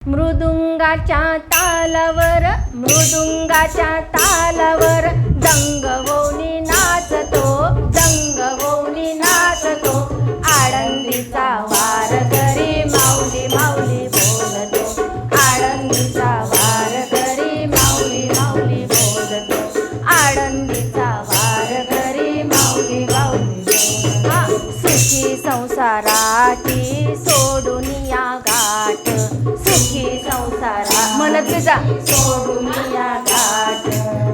मृदुंगाच्या तालावर दंग होऊनी नाचतो, आळंदीचा वारकरी माऊली माऊली बोलतो, आळंदीचा वारकरी माऊली माऊली बोलतो, आळंदीचा वारकरी माऊली माऊली बोलतो. सुखी संसाराची सोडून या गाठ, सुखी संसारा म्हणत जा सोडून या गाठ,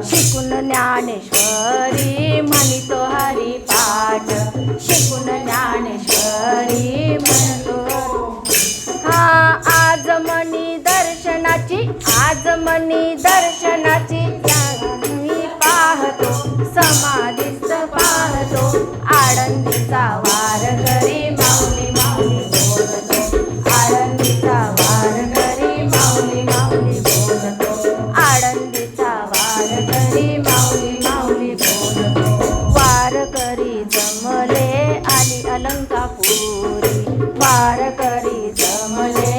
शिकून ज्ञानेश्वरी म्हणतो हरिपाठ, शिकून ज्ञानेश्वरी म्हणतो. आज मनी दर्शनाची मी पाहतो, समाधीस्थ पाहतो, आळंदीचा वारकरी माऊली माऊली बोलतो, आळंदीचा वारकरी माऊली माऊली बोलतो, आळंदीचा वारकरी माऊली माऊली बोलतो. वारकरी जमले आली अलंकापुरी, वारकरी जमले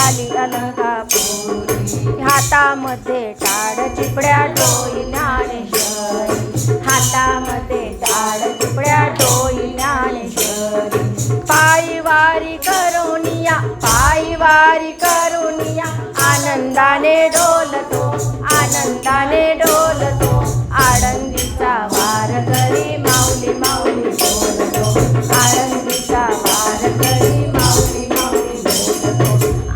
आली अलंकापुरी, हातामध्ये टाळ चिपड्या डोई ज्ञानेश्वरी, हातामध्ये टाळ चिपड्या डोई ज्ञानेश्वरी, पायी वारी करुनिया आनंदाने डोलतो, आळंदीचा वारकरी माऊली माऊली बोलतो, आळंदीचा वारकरी माऊली माऊली बोलतो,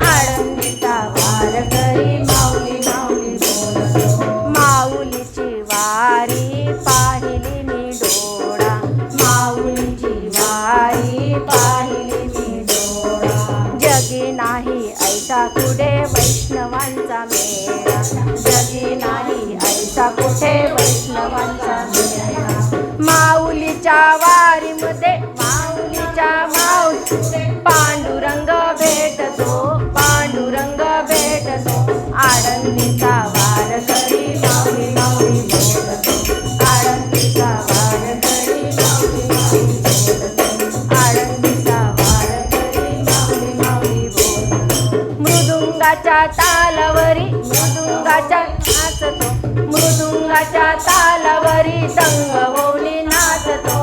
आळंदीचा वारकरी माऊली माऊली बोलतो. माऊलीची वारी पाहिली मी डोळा, माऊलीची वारी पाहिली मी डोळा, जगी नाही ऐसा कुठे वैष्णवांचा मेळा, जगी नाही ऐसा कुठे वैष्णवांचा मेळा. माऊलीच्या वारीमध्ये पांडुरंग भेटतो, आळंदीचा वारकरी माऊली माऊली बोलतो, आळंदीचा वारकरी माऊली माऊली बोलतो, आळंदीचा वारकरी माऊली माऊली बोलतो. मृदुंगाच्या तालावरी मृदुंगाच्या तालावरी दंग होऊनी नाचतो,